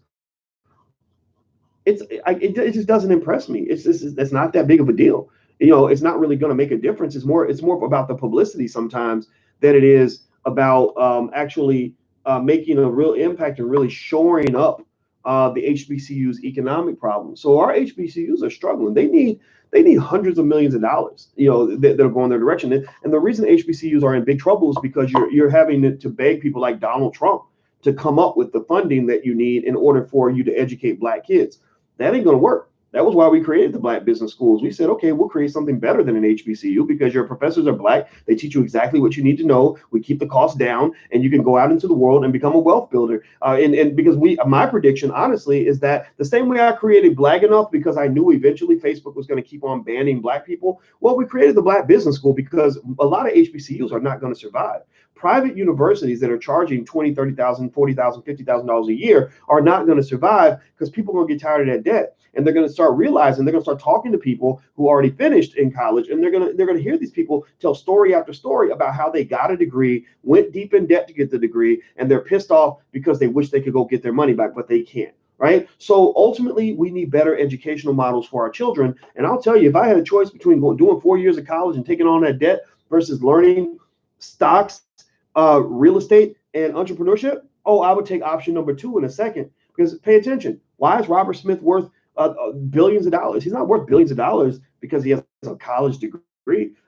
it just doesn't impress me. It's not that big of a deal. It's not really going to make a difference. It's more about the publicity sometimes than it is about actually making a real impact and really shoring up the HBCU's economic problems. So our HBCUs are struggling. They need hundreds of millions of dollars, that are going their direction. And the reason HBCUs are in big trouble is because you're having to beg people like Donald Trump to come up with the funding that you need in order for you to educate Black kids. That ain't going to work. That was why we created the Black business schools. We said, okay, we'll create something better than an HBCU because your professors are Black. They teach you exactly what you need to know. We keep the cost down, and you can go out into the world and become a wealth builder. And because my prediction, honestly, is that the same way I created Black Enough because I knew eventually Facebook was going to keep on banning Black people. Well, we created the Black business school because a lot of HBCUs are not going to survive. Private universities that are charging $20,000, $30,000, $40,000, $50,000 a year are not going to survive because people are going to get tired of that debt. and they're going to start realizing, they're going to start talking to people who already finished in college, and they're going to hear these people tell story after story about how they got a degree, went deep in debt to get the degree, and they're pissed off because they wish they could go get their money back, but they can't. Right. So ultimately, we need better educational models for our children. And I'll tell you, if I had a choice between doing 4 years of college and taking on that debt versus learning stocks, real estate, and entrepreneurship, oh, I would take option number 2 in a second. Because pay attention. Why is Robert Smith worth billions of dollars? He's not worth billions of dollars because he has a college degree.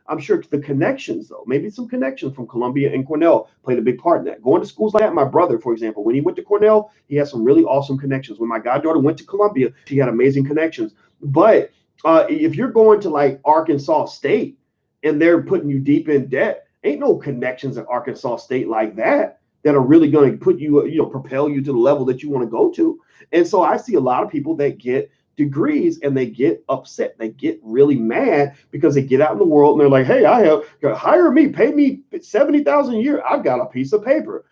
I'm sure the connections, though, maybe some connections from Columbia and Cornell played a big part in that. Going to schools like that, my brother, for example, when he went to Cornell, he had some really awesome connections. When my goddaughter went to Columbia, she had amazing connections. But if you're going to like Arkansas State and they're putting you deep in debt, ain't no connections at Arkansas State like that are really going to put you, propel you to the level that you want to go to. And so I see a lot of people that get degrees and they get upset. They get really mad because they get out in the world and they're like, hey, hire me, pay me $70,000 a year. I've got a piece of paper.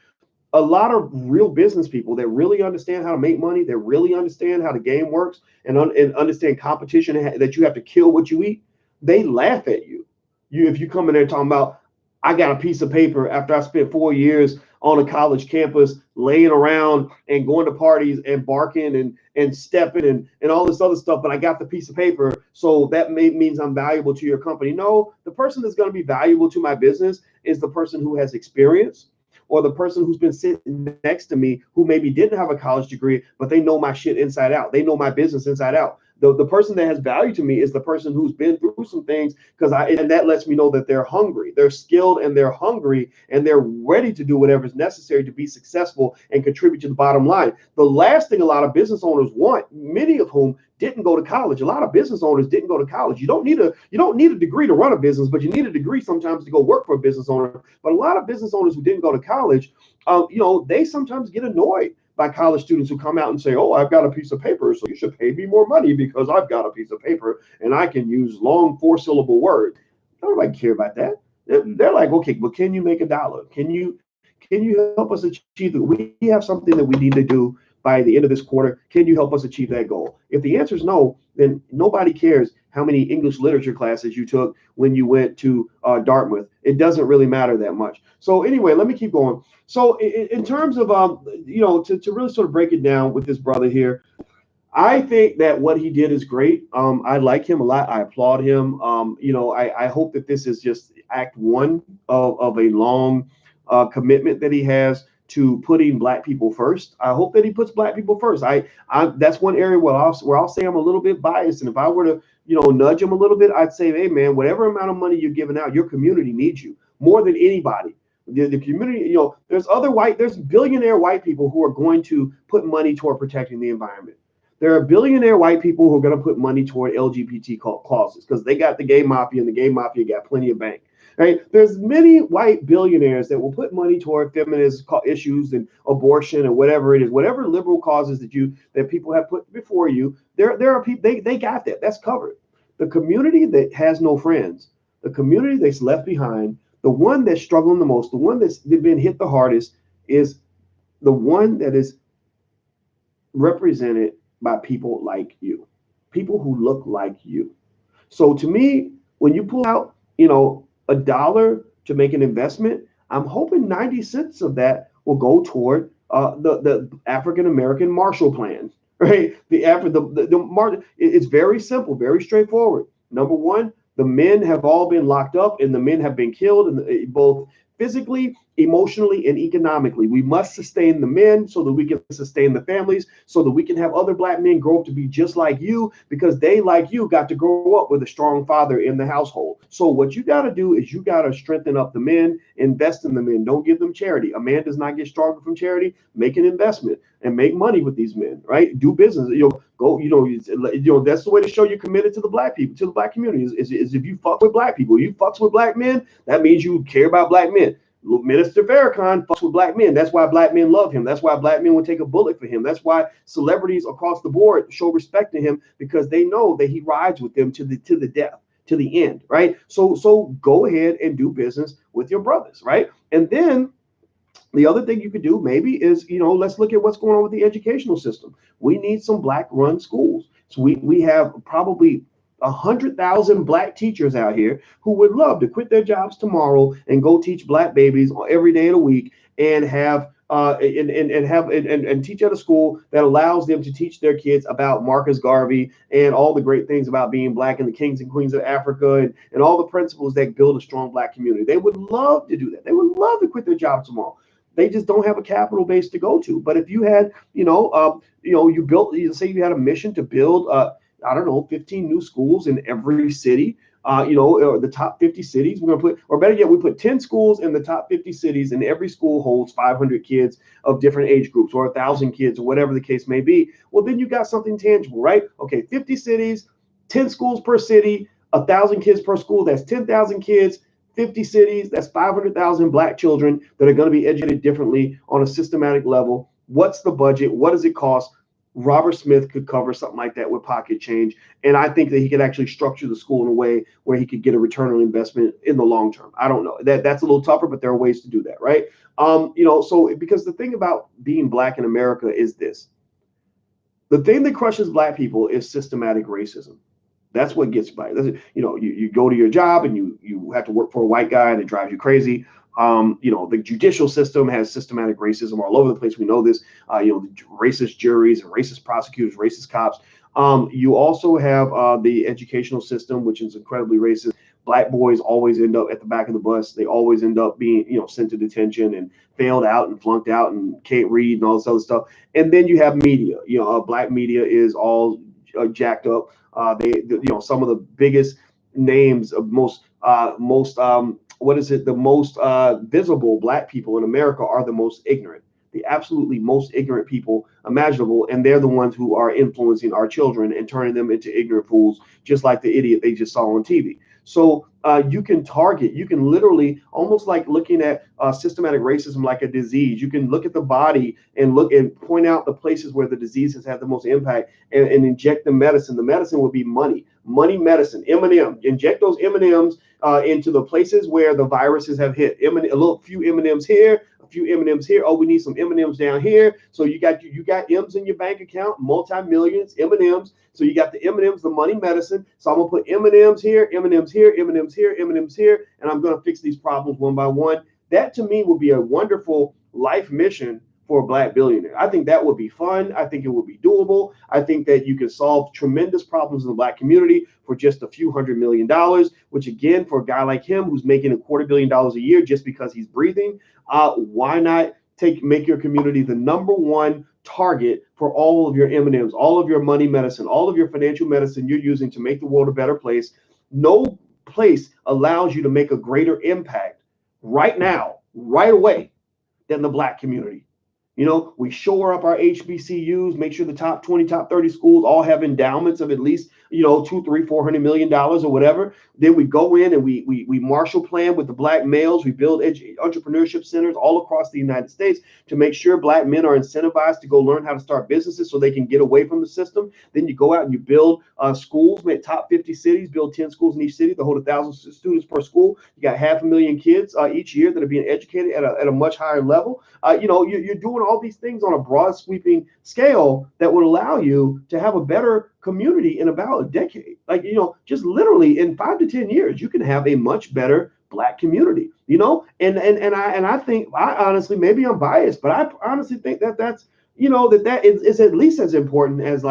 A lot of real business people that really understand how to make money, that really understand how the game works and understand competition, that you have to kill what you eat, they laugh at you. If you come in there talking about, I got a piece of paper after I spent 4 years on a college campus laying around and going to parties and barking and stepping and all this other stuff, but I got the piece of paper, so that means I'm valuable to your company. No, the person that's going to be valuable to my business is the person who has experience, or the person who's been sitting next to me who maybe didn't have a college degree, but they know my shit inside out. They know my business inside out. The person that has value to me is the person who's been through some things, and that lets me know that they're hungry, they're skilled, and they're hungry, and they're ready to do whatever is necessary to be successful and contribute to the bottom line. The last thing a lot of business owners want, many of whom didn't go to college. A lot of business owners didn't go to college. You don't need a degree to run a business, but you need a degree sometimes to go work for a business owner. But a lot of business owners who didn't go to college, they sometimes get annoyed by college students who come out and say, oh, I've got a piece of paper, so you should pay me more money because I've got a piece of paper and I can use long 4-syllable words. Nobody care about that. They're like, okay, well, can you make $1? Can you help us achieve it? We have something that we need to do by the end of this quarter. Can you help us achieve that goal? If the answer is no, then nobody cares how many English literature classes you took when you went to Dartmouth. It doesn't really matter that much. So anyway, let me keep going. So in terms of, to really sort of break it down with this brother here, I think that what he did is great. I like him a lot. I applaud him. I hope that this is just act 1 of a long commitment that he has to putting Black people first. I hope that he puts Black people first. That's one area where I'll say I'm a little bit biased. And if I were to, nudge him a little bit, I'd say, hey man, whatever amount of money you're giving out, your community needs you more than anybody. The community, there's billionaire white people who are going to put money toward protecting the environment. There are billionaire white people who are going to put money toward LGBT causes because they got the gay mafia, and the gay mafia got plenty of bank. Right? There's many white billionaires that will put money toward feminist issues and abortion and whatever it is, whatever liberal causes that people have put before you. There are people they got that. That's covered. The community that has no friends, the community that's left behind, the one that's struggling the most, the one that's been hit the hardest, is the one that is represented by people like you, people who look like you. So to me, when you pull out, $1 to make an investment, I'm hoping 90 cents of that will go toward the African American Marshall Plan, right? It's very simple, very straightforward. Number 1, the men have all been locked up and the men have been killed, and both physically, emotionally, and economically. We must sustain the men so that we can sustain the families, so that we can have other Black men grow up to be just like you, because they, like you, got to grow up with a strong father in the household. So what you got to do is you got to strengthen up the men, invest in the men. Don't give them charity. A man does not get stronger from charity. Make an investment and make money with these men, right? Do business. That's the way to show you're committed to the Black people, to the Black community, is if you fuck with Black people. You fucks with Black men, that means you care about Black men. Minister Farrakhan fucks with Black men. That's why Black men love him. That's why Black men would take a bullet for him. That's why celebrities across the board show respect to him, because they know that he rides with them to the death, to the end, right? So go ahead and do business with your brothers, right? And then the other thing you could do maybe is, let's look at what's going on with the educational system. We need some Black-run schools. So we have probably 100,000 black teachers out here who would love to quit their jobs tomorrow and go teach black babies every day of the week and have and teach at a school that allows them to teach their kids about Marcus Garvey and all the great things about being black and the kings and queens of Africa and all the principles that build a strong black community. They would love to do that. They would love to quit their job tomorrow. They just don't have a capital base to go to. But if you had, you built, say you had a mission to build, I don't know, 15 new schools in every city. The top 50 cities, we're going to put, or better yet, we put 10 schools in the top 50 cities, and every school holds 500 kids of different age groups or 1,000 kids or whatever the case may be. Well, then you got something tangible, right? Okay, 50 cities, 10 schools per city, 1,000 kids per school. That's 10,000 kids. 50 cities, that's 500,000 black children that are going to be educated differently on a systematic level. What's the budget? What does it cost? Robert Smith could cover something like that with pocket change. And I think that he could actually structure the school in a way where he could get a return on investment in the long term. I don't know. That's a little tougher, but there are ways to do that, right? So because the thing about being black in America is this. The thing that crushes black people is systematic racism. That's what gets by. You go to your job and you have to work for a white guy and it drives you crazy. The judicial system has systematic racism all over the place. We know this. Racist juries and racist prosecutors, racist cops. You also have the educational system, which is incredibly racist. Black boys always end up at the back of the bus. They always end up being, sent to detention and failed out and flunked out and can't read and all this other stuff. And then you have media. Black media is all jacked up. Some of the biggest names of the most visible black people in America are the most ignorant, the absolutely most ignorant people imaginable. And they're the ones who are influencing our children and turning them into ignorant fools, just like the idiot they just saw on TV. So you can literally, almost like looking at systematic racism like a disease. You can look at the body and look and point out the places where the disease has had the most impact and inject the medicine. The medicine would be money medicine, M&M. Inject those M&Ms into the places where the viruses have hit. Few M&Ms here, a few M&Ms here. Oh, we need some M&Ms down here. So you got M's in your bank account, multi-millions, M&Ms. So you got the M&Ms, the money medicine. So I'm gonna put M&Ms here, M&Ms here, M&Ms here, M&Ms here, and I'm gonna fix these problems one by one. That to me would be a wonderful life mission for a black billionaire. I think that would be fun. I think it would be doable. I think that you can solve tremendous problems in the black community for just a few $100 million, which again, for a guy like him who's making $250 million a year just because he's breathing, why not make your community the number one target for all of your M&Ms, all of your money medicine, all of your financial medicine you're using to make the world a better place. No place allows you to make a greater impact right now, right away, than the black community. We shore up our HBCUs, make sure the top 20, top 30 schools all have endowments of at least, $200, $300, $400 million or whatever. Then we go in and we Marshall Plan with the black males. We build entrepreneurship centers all across the United States to make sure black men are incentivized to go learn how to start businesses so they can get away from the system. Then you go out and you build schools, make top 50 cities, build 10 schools in each city to hold 1,000 students per school. You got 500,000 kids each year that are being educated at a much higher level. You're doing all these things on a broad sweeping scale that would allow you to have a better community in about a decade. Just literally in 5 to 10 years, you can have a much better black community, and I think, I honestly, maybe I'm biased, but I honestly think that's, that is at least as important as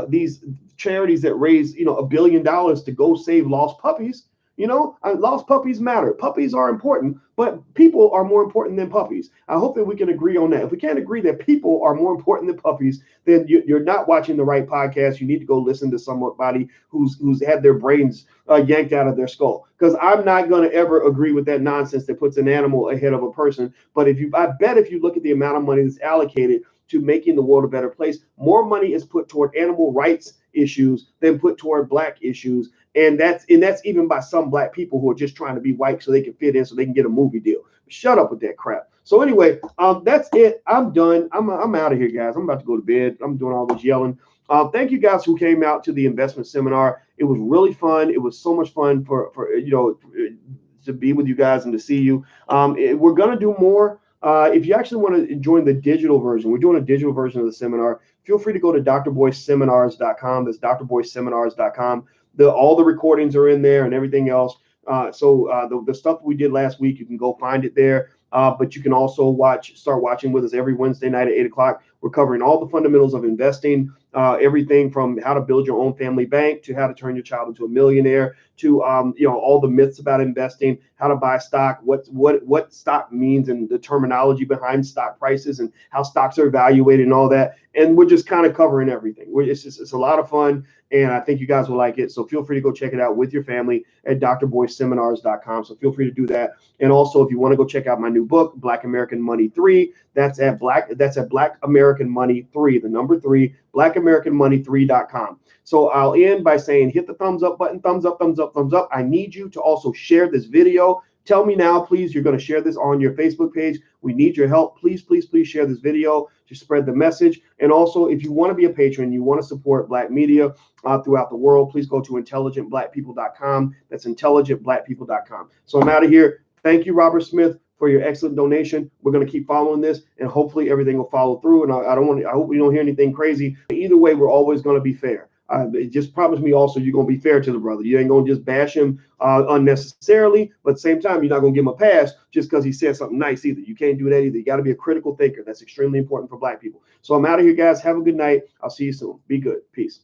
these charities that raise, $1 billion to go save lost puppies. Lost puppies matter. Puppies are important, but people are more important than puppies. I hope that we can agree on that. If we can't agree that people are more important than puppies, then you're not watching the right podcast. You need to go listen to somebody who's had their brains yanked out of their skull. Because I'm not going to ever agree with that nonsense that puts an animal ahead of a person. But I bet if you look at the amount of money that's allocated to making the world a better place, more money is put toward animal rights issues than put toward black issues. And that's even by some black people who are just trying to be white so they can fit in, so they can get a movie deal. Shut up with that crap. So anyway, that's it. I'm done. I'm out of here, guys. I'm about to go to bed. I'm doing all this yelling. Thank you guys who came out to the investment seminar. It was really fun. It was so much fun for to be with you guys and to see you. We're gonna do more. If you actually want to join the digital version, we're doing a digital version of the seminar. Feel free to go to drboyceseminars.com. That's drboyceseminars.com. All the recordings are in there and everything else. The stuff we did last week, you can go find it there. But you can also start watching with us every Wednesday night at 8 o'clock. We're covering all the fundamentals of investing, everything from how to build your own family bank to how to turn your child into a millionaire to all the myths about investing, how to buy stock, what stock means and the terminology behind stock prices and how stocks are evaluated and all that. And we're just kind of covering everything. It's a lot of fun, and I think you guys will like it. So feel free to go check it out with your family at drboyceseminars.com. So feel free to do that. And also, if you want to go check out my new book, Black American Money 3, that's at Black American Money 3, the number 3, blackAmericanMoney3.com. So I'll end by saying, hit the thumbs up button, thumbs up, thumbs up, thumbs up. I need you to also share this video. Tell me now, please, you're going to share this on your Facebook page. We need your help. Please, please, please share this video to spread the message. And also, if you want to be a patron, you want to support Black media throughout the world, please go to intelligentblackpeople.com. That's intelligentblackpeople.com. So I'm out of here. Thank you, Robert Smith, for your excellent donation. We're going to keep following this, and hopefully everything will follow through. And I hope we don't hear anything crazy. Either way, we're always going to be fair. Just promise me also you're going to be fair to the brother. You ain't going to just bash him unnecessarily, but at the same time, you're not going to give him a pass just because he said something nice either. You can't do that either. You got to be a critical thinker. That's extremely important for Black people. So I'm out of here, guys. Have a good night. I'll see you soon. Be good. Peace.